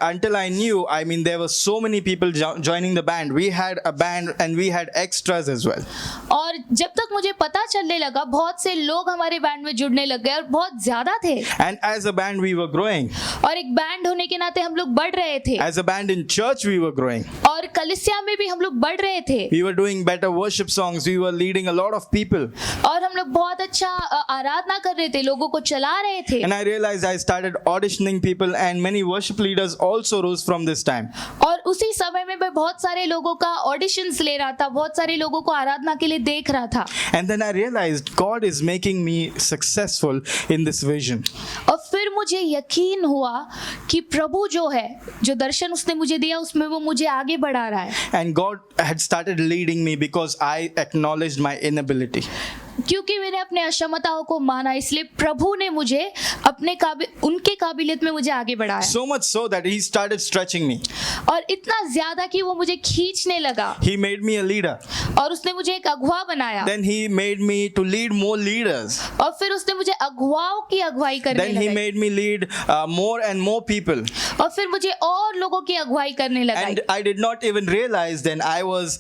until I knew, I mean, there were so many people joining the band. We had a band and we had extras as well. और जब तक मुझे पता चलने लगा, बहुत से लोग हमारे बैंड में जुड़ने लग गए और बहुत ज्यादा थे। And as a band, we were growing. और एक बैंड होने के नाते हम लोग बढ़ रहे थे। As a band in church, we were growing. और कलीसिया में भी हम लोग बढ़ रहे थे। We were doing better worship songs. We were leading a lot of people. और हम लोग बहुत अच्छा आराधना कर रहे थे, लोगों को चला रहे थे। And I realized I started auditioning people, and many worship leaders also rose from this time. और उसी समय में मैं बहुत सारे लोगों का ऑडिशंस ले रहा था, बहुत सारे लोगों को आराधना के लिए देख रहा था। And then I realized God is making me successful in this vision. और फिर मुझे यकीन हुआ कि प्रभु जो है, जो दर्शन उसने मुझे दिया, उसमें वो मुझे आगे बढ़ा रहा है। And God had started leading me because I acknowledged my inability. क्योंकि मैंने अपने अक्षमताओं को माना, इसलिए प्रभु ने मुझे अपने उनके काबिलियत में मुझे आगे बढ़ाया। So much so that He started stretching me. और इतना ज्यादा कि वो मुझे खींचने लगा। He made me a leader. और उसने मुझे एक अगुवा बनाया। Then He made me to lead more leaders. और फिर उसने मुझे अगुवाओं की अगुवाई करने Then He लगा। made me lead more and more people. और फिर मुझे और लोगों की अगुवाई करने लगा। And I did not even realize then I was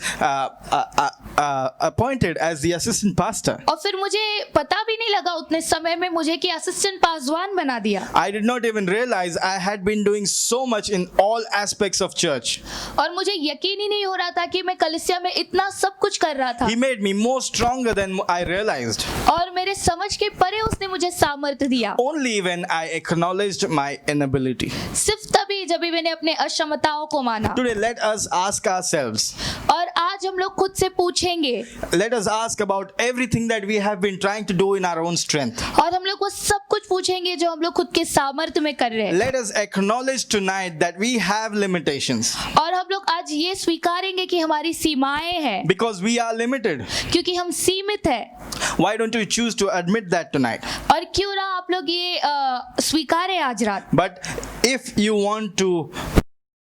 appointed as the assistant pastor. और फिर मुझे पता भी नहीं लगा उतने समय में मुझे कि असिस्टेंट पासवान बना दिया। I did not even realize I had been doing so much in all aspects of church. और मुझे यकीन ही नहीं हो रहा था कि मैं कलीसिया में इतना सब कुछ कर रहा था। He made me more stronger than I realized. और मेरे समझ के परे उसने मुझे सामर्थ्य दिया। Only when I acknowledged my inability. सिर्फ तभी जब मैंने अपने अक्षमताओं को माना। Today, let us ask ourselves. और आज हम लोग खुद से पूछेंगे। Let us ask about everything that we have been trying to do in our own strength. और हम लोग वो सब कुछ पूछेंगे जो हम लोग खुद के सामर्थ्य में कर रहे हैं। Let us acknowledge tonight that we have limitations. और हम लोग आज ये स्वीकारेंगे कि हमारी सीमाएं हैं। Because we are limited. क्योंकि हम सीमित हैं। Why don't you choose to admit that tonight? और क्यों ना आप लोग ये स्वीकारें आज रात। But if you want to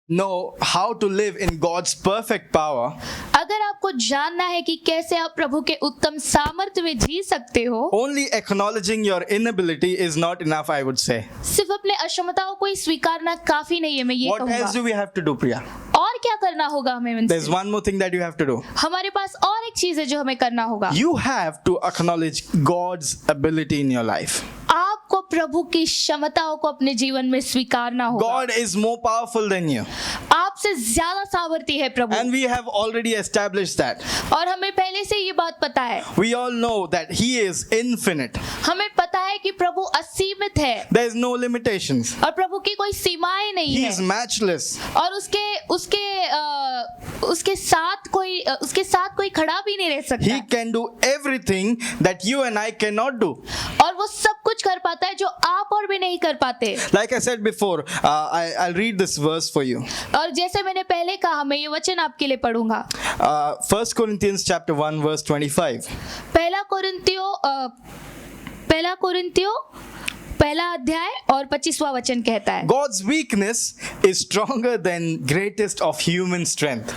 know how to live in God's perfect power, अगर आपको जानना है कि कैसे आप प्रभु के उत्तम सामर्थ्य में जी सकते हो, only acknowledging your inability is not enough, I would say. सिर्फ अपने अक्षमताओं को ही स्वीकारना काफी नहीं है, मैं ये What else कहूँगा। do we have to do, Priya? और क्या करना होगा हमें उनसे? There's one more thing that you have to do. हमारे पास और एक चीज है जो हमें करना होगा। You have to acknowledge God's ability in your life. आपको प्रभु की क्षमताओं को अपने जीवन में स्वीकारना होगा। God is more powerful than you. आपसे ज्यादा सामर्थ्य है प्रभु। And we have already established that. और हमें पहले से ये बात पता है। We all know that He is infinite. हमें पता है कि प्रभु असीमित है। There is no limitations. और प्रभु की कोई सीमाएं नहीं He है। is matchless. और उसके साथ कोई खड़ा भी नहीं रह He सकता। can do everything that you and I cannot do. और वो सब कुछ कर पाता है जो आप और भी नहीं कर पाते। Like I said before, I'll read this verse for you. और जैसे मैंने पहले कहा, मैं ये वचन आपके लिए पढ़ूंगा। 1 Corinthians chapter 1 verse 25. पहला कुरिन्थियों पहला अध्याय और 25वां वचन कहता है, God's weakness is stronger than greatest of human strength.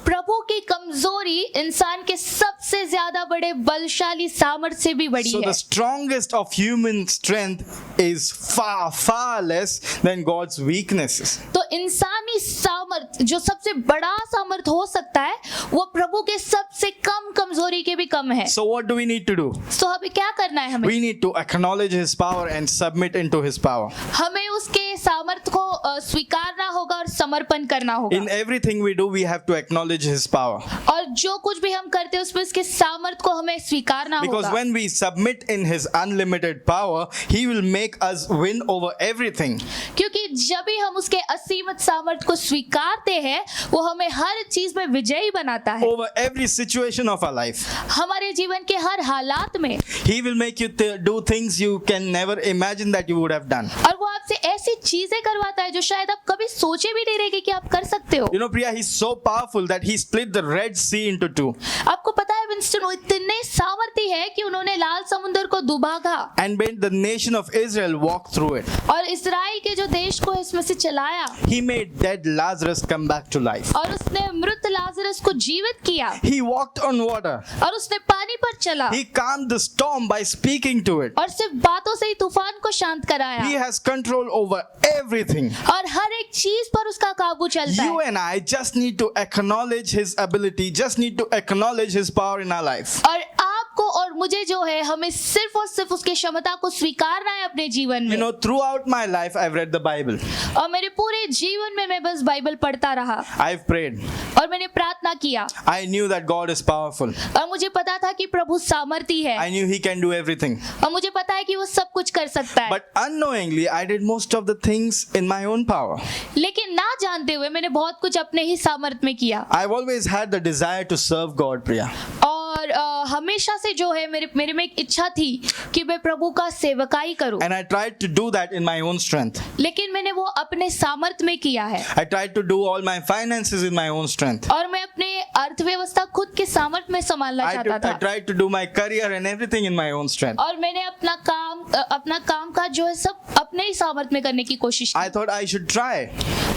प्रभु की कमजोरी कमजोरी इंसान के सबसे ज्यादा बड़े बलशाली सामर्थ्य से भी बड़ी So है। the strongest of human strength is far, far less than God's weaknesses. तो इंसानी सामर्थ्य जो सबसे बड़ा सामर्थ्य हो सकता है वो प्रभु के सबसे कम कमजोरी के भी कम है। So what do we need to do? तो अभी क्या करना है हमें? We need to acknowledge His power and submit into His power. हमें उसके सामर्थ्य को स्वीकारना होगा और समर्पण करना होगा। In everything we do, we have to acknowledge His power. और जो कुछ भी हम करते हैं उसमें उसके सामर्थ्य को हमें स्वीकारना Because होगा। when we submit in His unlimited power, He will make us win over everything. क्योंकि जब भी हम उसके असीमित सामर्थ्य को स्वीकारते हैं वो हमें हर चीज में विजयी बनाता है। Over every situation of our life. हमारे जीवन के हर हालात में। He will make you do things you can never imagine that you would have done. और वो आपसे ऐसी चीजें करवाता है जो शायद आप कभी सोचे भी नहीं रहेंगे कि आप कर सकते हो। You know, Priya, He's so powerful that He split the Red Sea into two. आपको पता है विंस्टन वो इतने सामर्थ्य है कि उन्होंने लाल समुद्र को दुभागा And made the nation of Israel walk through it. और इस्राएल के जो देश को इसमें से चलाया He made dead Lazarus come back to life. और उसने मृत लाजरस को जीवित किया He walked on water. और उसने पानी पर चला He calmed the storm by speaking to it. और सिर्फ बातों से ही तूफान को शांत कराया He has control over everything. और हर एक चीज पर उसका काबू चलता You है। and I just need to acknowledge His ability, just need to acknowledge His power in our life. और आपको और मुझे जो है हमें सिर्फ और सिर्फ उसकी क्षमता को स्वीकारना है अपने जीवन You में। know, throughout my life, I've read the Bible. और मेरे पूरे जीवन में मैं बस बाइबल पढ़ता रहा I've prayed. और मैंने प्रार्थना किया I knew that God is powerful. और मुझे पता था कि प्रभु सामर्थी है I knew He can do everything. और मुझे पता है कि वो सब कुछ कर सकता है। But unknowingly, I did most of the things in my own power. लेकिन ना जानते हुए मैंने बहुत कुछ अपने ही सामर्थ्य में किया I've always had the desire to serve God, Priya. और हमेशा से जो है मेरे में एक इच्छा थी कि मैं प्रभु का सेवकाई करूं। And I tried to do that in my own strength. लेकिन मैंने वो अपने सामर्थ्य में किया है I tried to do all my finances in my own strength. और मैं अपने अर्थव्यवस्था खुद के सामर्थ्य में संभालना चाहता I था tried to do my career and everything in my own strength. और मैंने अपना काम काज जो है सब अपने ही सामर्थ्य में करने की कोशिश I की thought I should try.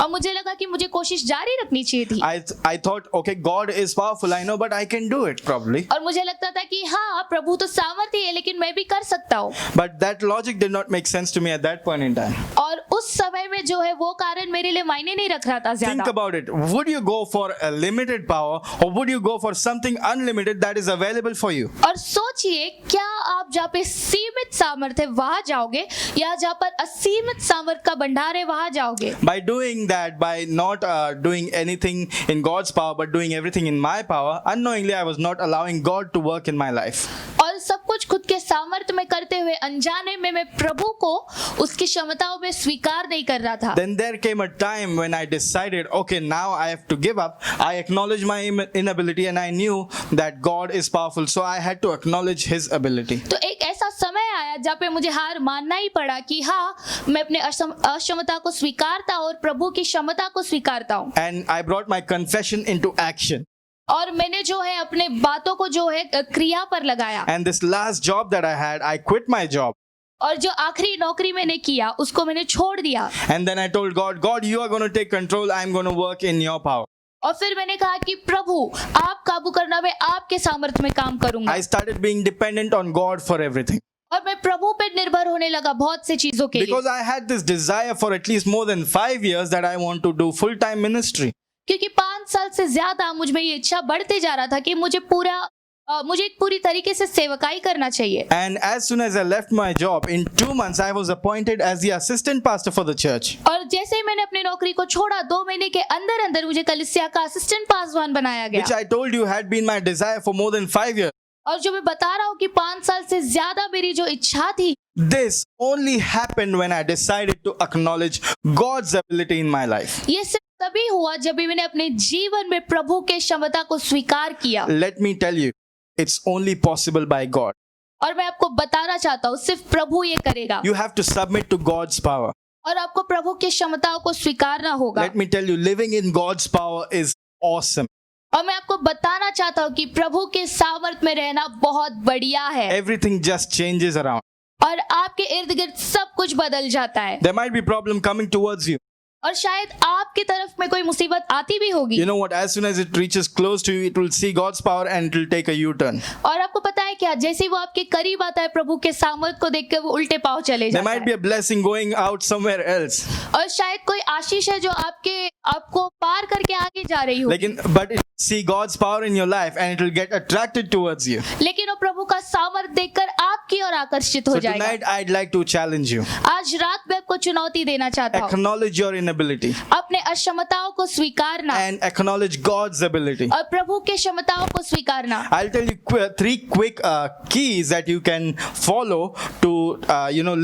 और मुझे लगा कि मुझे कोशिश जारी रखनी चाहिए थी I thought, okay, God is powerful, I know, but I can do it probably. और मुझे लगता था कि हाँ प्रभु तो सामर्थ्य है लेकिन मैं भी कर सकता हूँ। But that logic did not make sense to me at that point in time. और उस समय में जो है वो कारण मेरे लिए मायने नहीं रख रहा था Think ज्यादा। about it. Would you go for a limited power or would you go for something unlimited that is available for you? और सोचिए क्या आप जहाँ पे सीमित सामर्थ्य है वहां जाओगे या जहाँ पर असीमित सामर्थ्य का भंडार है वहां जाओगे। By doing that, by not doing anything in God's power but doing everything in my power, unknowingly I was not allowing God to work in my life. और सब कुछ खुद के सामर्थ्य में करते हुए अनजाने में मैं प्रभु को उसकी क्षमताओं में स्वीकार नहीं कर रहा था। Then there came a time when I decided, okay, now I have to give up. I acknowledged my inability and I knew that God is powerful, so I had to acknowledge His ability. तो एक ऐसा समय आया जहाँ पे मुझे हार मानना ही पड़ा कि हाँ मैं अपने अक्षमता को स्वीकारता हूँ और प्रभु की क्षमता को स्वीकारता हूँ। And I brought my confession into action. और मैंने जो है अपने बातों को जो है क्रिया पर लगाया। And this last job that I had, I quit my job. और जो आखिरी नौकरी मैंने किया उसको मैंने छोड़ दिया। And then I told God, God, you are going to take control. I'm going to work in your power. और फिर मैंने कहा कि प्रभु आप काबू करना, मैं आपके सामर्थ्य में काम करूंगा। I started being dependent on God for everything. और मैं प्रभु पे निर्भर होने लगा बहुत से चीजों के लिए। Because I had this desire for at least more than 5 years that I want to do full-time ministry. क्योंकि 5 साल से ज्यादा मुझ में ये इच्छा बढ़ते जा रहा था कि मुझे एक पूरी तरीके से सेवकाई करना चाहिए। And as soon as I left my job, in 2 months I was appointed as the assistant pastor for the church. और जैसे ही मैंने अपनी नौकरी को छोड़ा 2 महीने के अंदर अंदर मुझे कलीसिया का असिस्टेंट पासवान बनाया Which गया। I told you had been my desire for more than 5 years. और जो मैं बता रहा हूँ कि 5 साल से ज्यादा मेरी जो इच्छा थी This only happened when I decided to acknowledge God's ability in my life. ये सिर्फ तभी हुआ जब भी मैंने अपने जीवन में प्रभु के क्षमता को स्वीकार किया। Let me tell you, it's only possible by God. और मैं आपको बताना चाहता हूँ सिर्फ प्रभु ये करेगा। You have to submit to God's power. और आपको प्रभु की क्षमताओं को स्वीकारना होगा। Let me tell you, living in God's power is awesome. और मैं आपको बताना चाहता हूँ कि प्रभु के सामर्थ्य में रहना बहुत बढ़िया है। Everything just changes around. और आपके इर्द गिर्द सब कुछ बदल जाता है। There might be problem coming towards you. और शायद आपकी तरफ में कोई मुसीबत आती भी होगी। You know what? As soon as it reaches close to you, it will see God's power and it will take a U-turn. और आपको पता है क्या, जैसे ही वो आपके करीब आता है प्रभु के सामर्थ को देख के वो उल्टे पांव चले There जाता might है। be a blessing going out somewhere else. और शायद कोई आशीष है जो आपको पार करके आगे जा रही हो, But it will see God's power in your life and it will get attracted towards you. लेकिन वो प्रभु का सामर्थ देखकर आपकी ओर आकर्षित हो So जाएगा। tonight I'd like to challenge you. आज रात मैं आपको चुनौती देना चाहता हूँ, Acknowledge your inability अपने अक्षमताओं को स्वीकारना and acknowledge God's ability. और प्रभु के क्षमताओं को स्वीकारना। I'll tell you three quick keys that you can follow to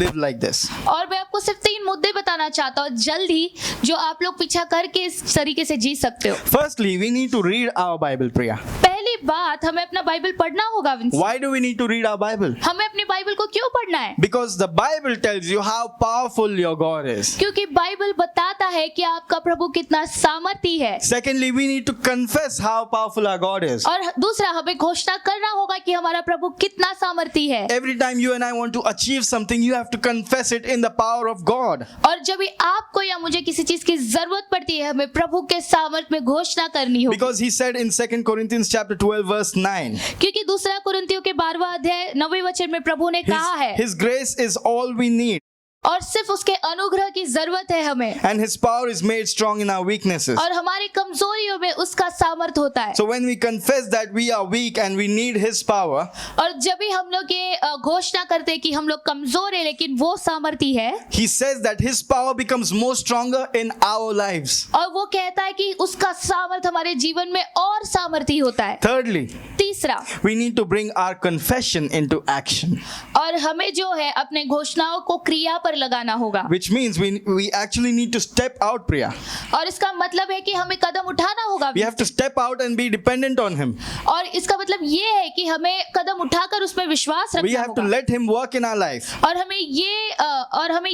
live like this. और मैं आपको सिर्फ 3 मुद्दे बताना चाहता हूँ जल्द ही, जो आप लोग पीछा करके इस तरीके से जी सकते हो। Firstly, we need to read our Bible, Priya. पहली बात, हमें अपना बाइबल पढ़ना होगा wins. Why do we need to read our Bible? हमें अपनी बाइबल को क्यों पढ़ना है? Because the Bible tells you how powerful your God is. क्योंकि बाइबल बताता है कि आपका प्रभु कितना सामर्थी है। Secondly, we need to confess how powerful our God is. और दूसरा, हमें घोषणा करना होगा कि हमारा प्रभु कितना सामर्थी है। Every time you and I want to achieve something, you have to confess it in the power of God. और जब भी आपको या मुझे किसी चीज की जरूरत पड़ती है, हमें प्रभु के सामर्थ में घोषणा करनी होगी। Because he said in 2 Corinthians chapter 12 verse 9, क्योंकि दूसरा कुरिन्थियों के 12वां अध्याय 9वें वचन में प्रभु ने कहा है, his grace is all we need. और सिर्फ उसके अनुग्रह की जरूरत है हमें, And his power is made strong in our weaknesses. और हमारी कमजोरियों में उसका सामर्थ होता है। So when we confess that we are weak and we need his power, और जब भी हम लोग ये घोषणा करते हैं कि हम लोग कमजोर है लेकिन वो सामर्थी है, he says that his power becomes more stronger in our lives. और वो कहता है कि उसका सामर्थ हमारे जीवन में और सामर्थी होता है। Thirdly, तीसरा, we need to bring our confession into action, और हमें जो है अपने घोषणाओं को क्रिया पर लगाना होगा। which means we actually need to step out, Priya. और इसका मतलब है कि हमें कदम उठाना होगा। We have to step out and be dependent on him. और इसका मतलब ये है कि हमें कदम उठाकर उसमें विश्वास We रखना have to होगा। let him work in our life. और हमें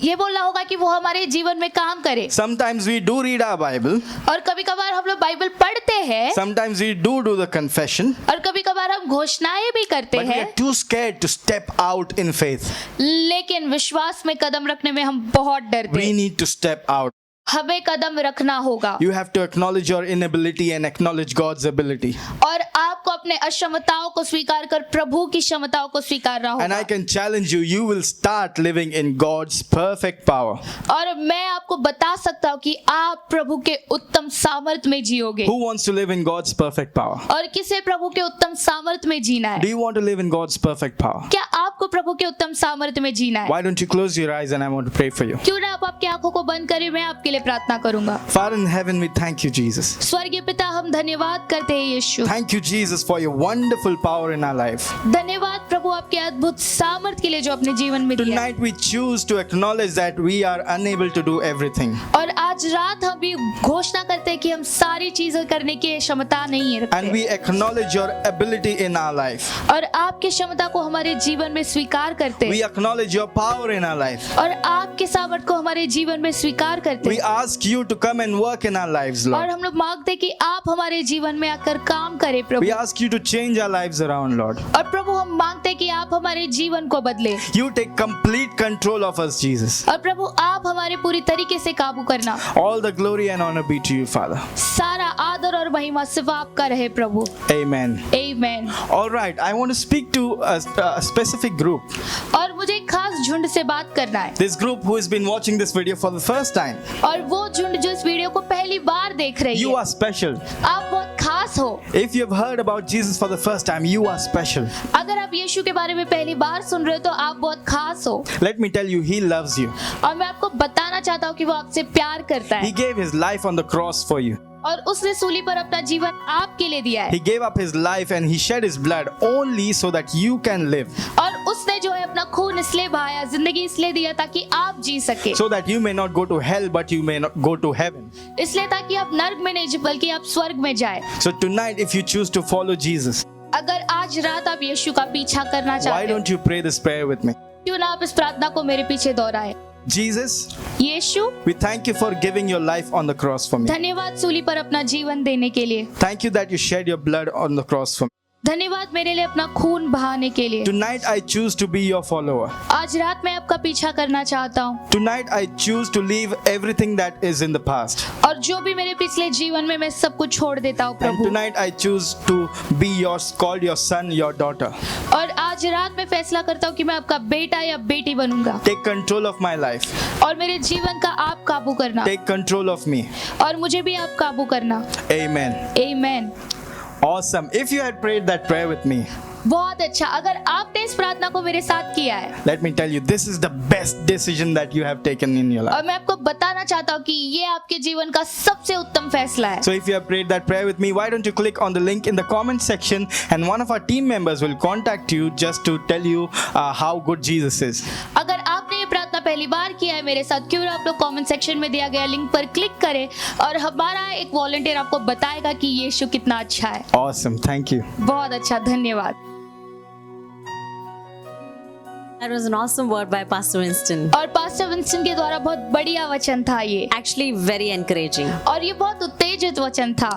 ये बोलना होगा कि वो हमारे जीवन में काम करे। Sometimes we do read our Bible. और कभी कभार हम लोग बाइबल पढ़ते हैं, Sometimes we do the confession. और कभी कभार हम घोषणाएं भी करते But we हैं, are too scared to step out in faith. लेकिन विश्वास में कदम रखने में हम बहुत डरते We हैं। need to step out. हमें कदम रखना होगा, You have to acknowledge your inability and acknowledge God's ability. और आपको अपने अक्षमताओं को स्वीकार कर प्रभु की क्षमताओं को स्वीकारना And I होगा। can challenge you, you will start living in God's perfect power. और मैं आपको बता सकता हूँ कि आप प्रभु के उत्तम सामर्थ में जियोगे। Who wants to live in God's perfect power? और किसे प्रभु के उत्तम सामर्थ में जीना है? Do you want to live in God's perfect power? क्या आपको प्रभु के उत्तम सामर्थ में जीना है? Why don't you close your eyes and I want to pray for you. क्यों ना आप आपकी आंखों को बंद करें, मैं आपके लिए प्रार्थना करूंगा। Father in heaven, we thank you, Jesus. स्वर्गीय पिता, हम धन्यवाद करते हैं यीशु। Thank you, Jesus, for your wonderful power in our life. धन्यवाद प्रभु आपके अद्भुत सामर्थ के लिए जो अपने जीवन में दिया है। Tonight we choose to acknowledge that we are unable to do everything. और आज रात हम भी घोषणा करते हैं कि हम सारी चीजें करने की क्षमता नहीं And रखते, we acknowledge your ability in our life. और आपकी क्षमता को हमारे जीवन में स्वीकार करते We हैं, acknowledge your power in our life. और आपके सामर्थ को हमारे जीवन में स्वीकार करते We हैं। ask you to come and work in our lives, और Lord. हम लोग मांगते हैं कि आप हमारे जीवन में आकर काम करें We Prabhu. ask you to change our lives around, Lord. और प्रभु हम मांगते हैं कि आप हमारे जीवन को बदले, You take complete control of us, Jesus. और प्रभु आप हमारे पूरी तरीके से काबू करना। All the glory and honor be to you, Father. सारा आदर और महिमा सिर्फ आपका रहे प्रभु। Amen. आमीन। All right, I want to speak to a specific group. और मुझे एक खास झुंड से बात करना है, This group who has been watching this video for the first time. और वो झुंड जो इस वीडियो को पहली बार देख रही You है। are special. आप बहुत खास हो। If you have heard about Jesus for the first time, you are special. अगर आप यीशु के बारे में पहली बार सुन रहे हो तो आप बहुत खास हो। Let me tell you, He loves you. और मैं आपको बताना चाहता हूँ कि वो आपसे प्यार करता He है, gave His life on the cross for you. और उसने सूली पर अपना जीवन आपके लिए दिया है, He gave up His life and He shed His blood only so that you can live. और उसने जो है अपना खून इसलिए बहाया, जिंदगी इसलिए दिया ताकि आप जी सके, So that you may not go to hell, but you may not go to heaven. इसलिए ताकि आप नर्क में नहीं बल्कि आप स्वर्ग में जाए। So tonight, if you choose to follow Jesus, अगर आज रात आप यीशु का पीछा करना why चाहते हो, don't you pray this prayer with me? क्यों ना आप इस प्रार्थना को मेरे पीछे दोहराए। Jesus, Yeshu, we thank you for giving your life on the cross for me. धन्यवाद सूली पर अपना जीवन देने के लिए। Thank you that you shed your blood on the cross for me. धन्यवाद मेरे लिए अपना खून बहाने के लिए। Tonight I choose to be your follower. आज रात मैं आपका पीछा करना चाहता हूँ। Tonight I choose to leave everything that is in the past. और जो भी मेरे पिछले जीवन में मैं सब कुछ छोड़ देता हूँ And Prabhu. tonight I choose to be yours, called your son, your daughter. और आज रात मैं फैसला करता हूँ कि मैं आपका बेटा या बेटी बनूंगा। Take control of my life. और मेरे जीवन का आप काबू करना। Take control of me. और मुझे भी आप काबू करना। Amen. आमीन। Awesome. If you had prayed that prayer with me, बहुत अच्छा। अगर आपने इस प्रार्थना को मेरे साथ किया है, let me tell you, this is the best decision that you have taken in your life. और मैं आपको बताना चाहता हूँ कि ये आपके जीवन का सबसे उत्तम फैसला है। So if you have prayed that prayer with me, why don't you click on the link in the comment section and one of our team members will contact you just to tell you how good Jesus is. अगर आपने ये प्रार्थना पहली बार किया है मेरे साथ, क्यों ना आप लोग कमेंट सेक्शन में दिया गया लिंक पर क्लिक करें और हमारा एक वॉलंटियर आपको बताएगा कि यीशु कितना अच्छा है। Awesome. Thank you. बहुत अच्छा, धन्यवाद। That was an awesome word by Pastor Winston. और पास्टर विंस्टन के द्वारा बहुत बढ़िया वचन था ये, Actually, very encouraging. और ये बहुत उत्तेजित वचन था।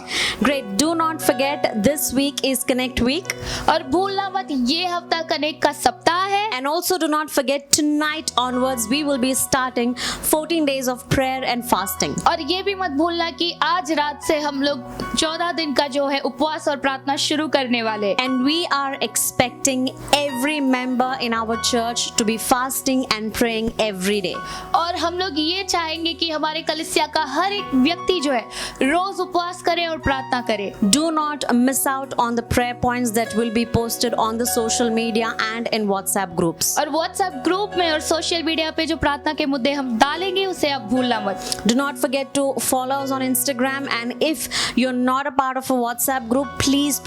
Great. Do not forget, this week is Connect Week. और भूलना मत, ये हफ्ता कनेक्ट का सप्ताह है। And also do not forget, tonight onwards, we will be starting 14 days of prayer and fasting. और ये भी मत भूलना कि आज रात से हम लोग 14 दिन का जो है उपवास और प्रार्थना शुरू करने वाले। And we are expecting every member in our church to be fasting and praying every day. और हम लोग ये चाहेंगे कि हमारे कलीसिया का हर एक व्यक्ति जो है रोज उपवास करे और प्रार्थना करे। Do not miss out on the prayer points that will be posted on the social media and in WhatsApp groups. और WhatsApp ग्रुप में और सोशल मीडिया पे जो प्रार्थना के मुद्दे हम डालेंगे उसे आप भूलना मत। Do not forget to follow us on Instagram, and if you're not a part of a WhatsApp group, please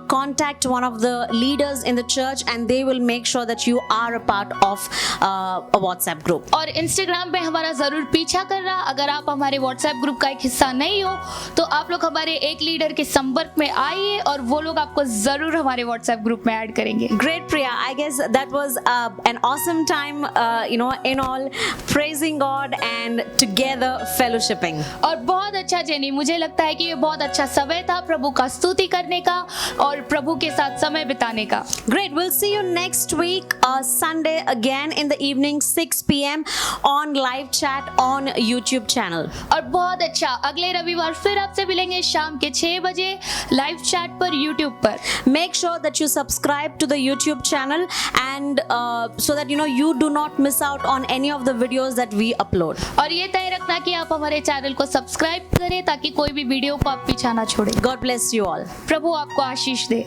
contact one of the leaders in the church and they will make sure that you are a part of a WhatsApp group. और Instagram पे हमारा जरूर पीछा करना। अगर आप हमारे WhatsApp group का एक हिस्सा नहीं हो तो आप लोग हमारे एक लीडर के संपर्क में आइए और वो लोग आपको जरूर हमारे WhatsApp ग्रुप में ऐड करेंगे। Great, Priya. I guess that was an awesome time, in all praising God and together fellowshipping. और बहुत अच्छा जेनी, मुझे लगता है कि ये बहुत अच्छा समय था प्रभु का स्तुति करने का और प्रभु के साथ समय बिताने का। Great. We'll see you next week, Sunday again in the evening 6 p.m. on live chat on YouTube channel. और बहुत अच्छा, अगले रविवार फिर आपसे मिलेंगे शाम के 6 बजे लाइव चैट पर YouTube पर। Make sure that you subscribe to the YouTube channel and so that you do not miss out on any of the videos that we upload. और ये तय रखना कि आप हमारे चैनल को सब्सक्राइब करें ताकि कोई भी वीडियो को आप पीछा ना छोड़े। God bless you all. प्रभु आपको आशीष दे।